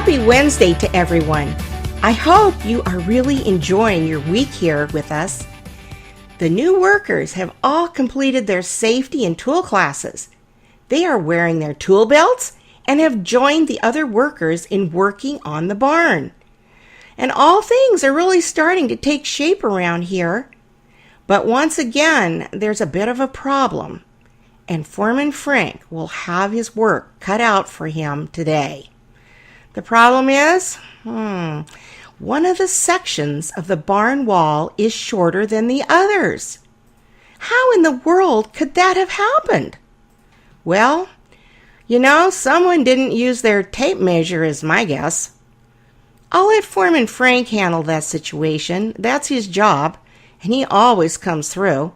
Happy Wednesday to everyone. I hope you are really enjoying your week here with us. The new workers have all completed their safety and tool classes. They are wearing their tool belts and have joined the other workers in working on the barn. And all things are really starting to take shape around here. But once again, there's a bit of a problem, and Foreman Frank will have his work cut out for him today. The problem is, one of the sections of the barn wall is shorter than the others. How in the world could that have happened? Well, someone didn't use their tape measure is my guess. I'll let Foreman Frank handle that situation. That's his job, and he always comes through.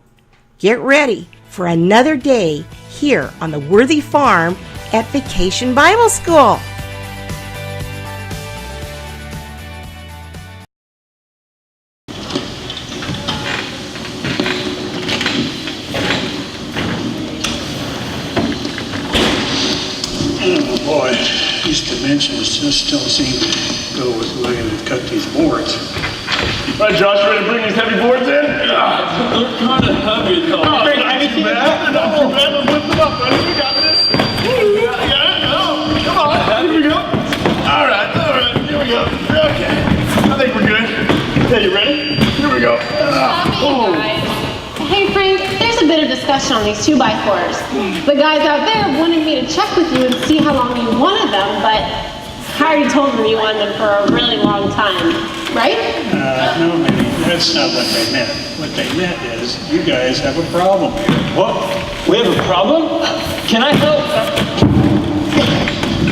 Get ready for another day here on the Worthy Farm at Vacation Bible School. Oh boy, these dimensions just don't seem to go with the way they've cut these boards. All right, Josh, ready to bring these heavy boards in? They're kind of heavy, though. Oh, they're not too bad. They're not too bad. Let's lift them up, buddy. We got this. Come on. Here we go. All right. Here we go. Okay. I think we're good. Okay, you ready? Here we go. Hey Frank, there's a bit of discussion on these 2x4s. The guys out there wanted me to check with you and see how long you wanted them, but I already told them you wanted them for a really long time, right? No, maybe that's not what they meant. What they meant is you guys have a problem here. What? We have a problem? Can I help?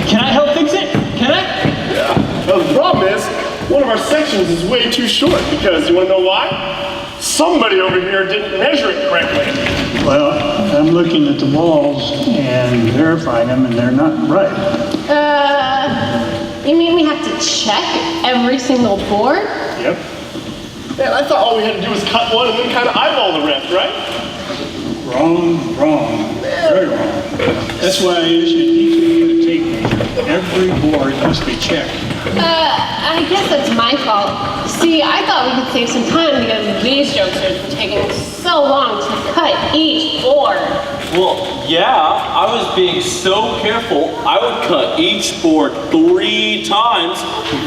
Can I help fix it? Can I? Yeah. Well, the problem is, one of our sections is way too short because, you want to know why? Somebody over here didn't measure it correctly. Well, I'm looking at the walls and verifying them, and they're not right. You mean we have to check every single board? Yep. Man, I thought all we had to do was cut one and then kind of eyeball the rest, right? Wrong. Very wrong. That's why I issued each of you a tape measure. Every board must be checked. I guess that's my fault. See, I thought we could save some time because these jokesters were taking so long to cut each board. Well, yeah, I was being so careful. I would cut each board 3 times,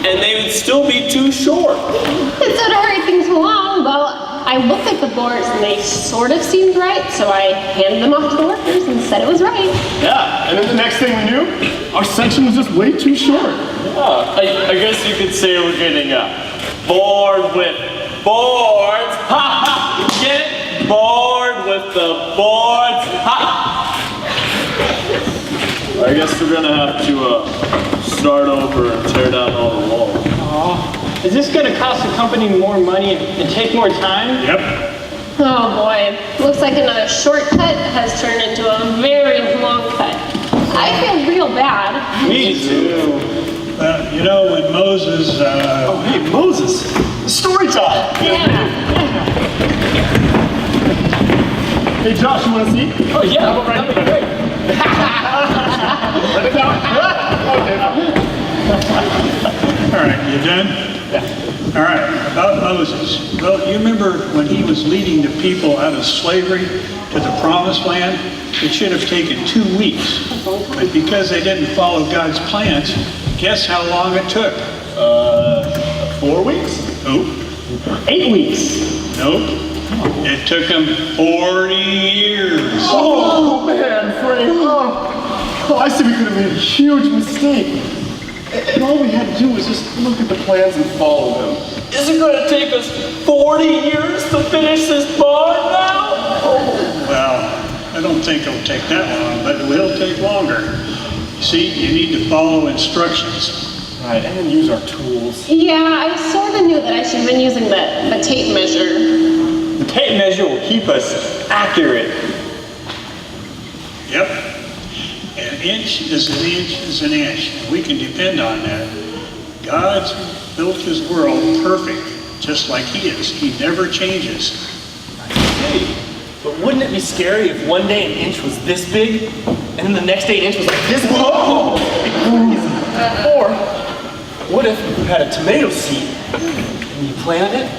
and they would still be too short. Instead of hurry things along, well, I looked at the boards and they sort of seemed right, so I handed them off to the workers and said it was right. Yeah, and then the next thing we knew, our section was just way too short. Yeah, I guess you could say we're getting bored with boards. Ha ha! Get bored with the boards. Ha! I guess we're gonna have to start over and tear down all the walls. Is this going to cost the company more money and take more time? Yep. Oh boy, looks like another shortcut has turned into a very long cut. I feel real bad. Me too. When Moses... Oh, hey, Moses. Story time. Yeah. Hey, Josh, you want to see? Oh yeah, How about right that'd be great. Let it down. Okay. All right, you done? Yeah. All right, about Moses. Well, you remember when he was leading the people out of slavery to the promised land? It should have taken 2 weeks. But because they didn't follow God's plans, guess how long it took? 4 weeks? Nope. 8 weeks. Nope. It took them 40 years. Oh, man, Frank. Oh, I see we could have made a huge mistake. And all we had to do was just look at the plans and follow them. Is it going to take us 40 years to finish this barn now? Oh. Well, I don't think it'll take that long, but it will take longer. You see, you need to follow instructions. Right, and then use our tools. Yeah, I sort of knew that I should have been using the tape measure. The tape measure will keep us accurate. Yep. An inch is an inch is an inch. We can depend on that. God's built his world perfect, just like he is. He never changes. Hey, but wouldn't it be scary if one day an inch was this big, and then the next day an inch was like this big? Whoa! Or what if you had a tomato seed and you planted it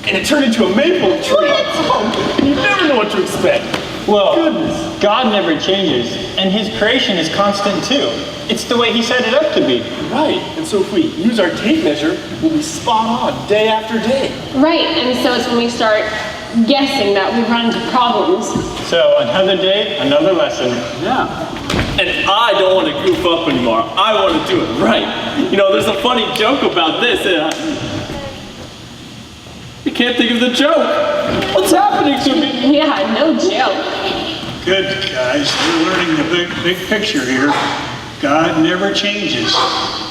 and it turned into a maple tree? Oh, you never know what to expect. Well, Goodness. God never changes, and His creation is constant too. It's the way He set it up to be. Right, and so if we use our tape measure, we'll be spot on day after day. Right, and so it's when we start guessing that we run into problems. So another day, another lesson. Yeah. And I don't want to goof up anymore. I want to do it right. You know, there's a funny joke about this. I can't think of the joke. What's happening to me? Yeah, no joke. Good, guys. We're learning the big picture here. God never changes.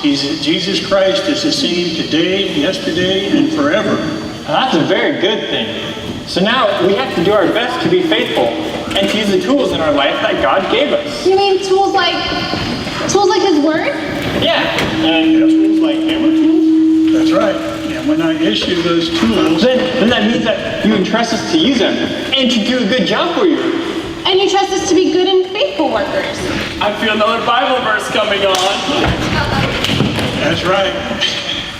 Jesus Christ is the same today, yesterday, and forever. Now, that's a very good thing. So now we have to do our best to be faithful and to use the tools in our life that God gave us. You mean tools like His Word? Yeah, and tools like hammer tools. That's right. And when I issue those tools, Then that means that you entrust us to use them and to do a good job for you. And you trust us to be good and faithful workers. I feel another Bible verse coming on. that's right.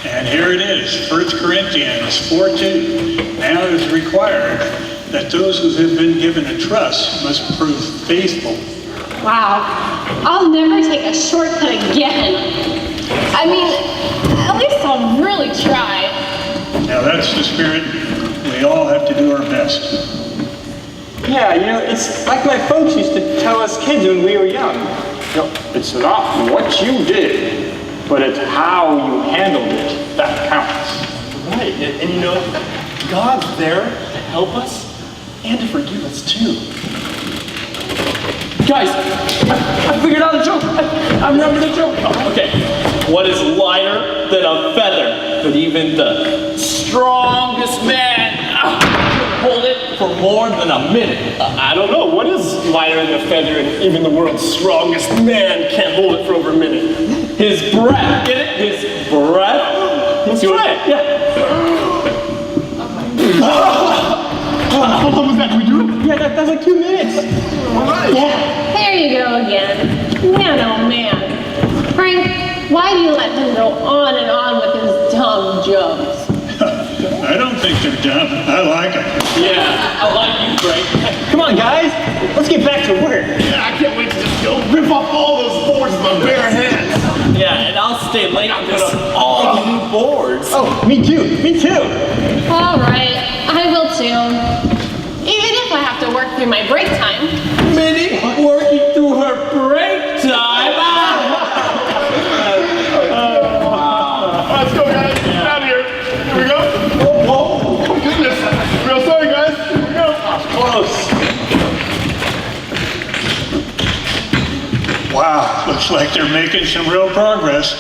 And here it is, 1 Corinthians 4:2. Now it is required that those who have been given a trust must prove faithful. Wow, I'll never take a shortcut again. I mean, at least I'll really try. Now that's the spirit. We all have to do our best. Yeah, you know, it's like my folks used to tell us kids when we were young. You know, it's not what you did, but it's how you handled it that counts. Right, and you know, God's there to help us and to forgive us too. Guys, I figured out a joke. I remember the joke. Oh, okay. What is lighter than a feather, but even the strongest man can hold it for more than a minute? I don't know, what is lighter than a feather and even the world's strongest man can't hold it for over a minute? His breath. Get it? His breath. His See what- breath. Yeah. How long was that? Can we do it? Yeah, that's like 2 minutes. All right. Yeah, there you go again. Man, oh man. Frank, why do you let him go on and on with his dumb jokes? I don't think they're dumb. I like them. Yeah, I like you, Frank. Come on, guys. Let's get back to work. Yeah, I can't wait to just go rip off all those boards with my bare hands. Yeah, and I'll stay late and put up all the new boards. Oh, me too. Me too. All right, I will too. Even if I have to work through my break time. Minnie working through her break time. Let's go, guys. Get out of here. Here we go. Oh, goodness. Real sorry, guys. Here we go. Close. Wow, looks like they're making some real progress.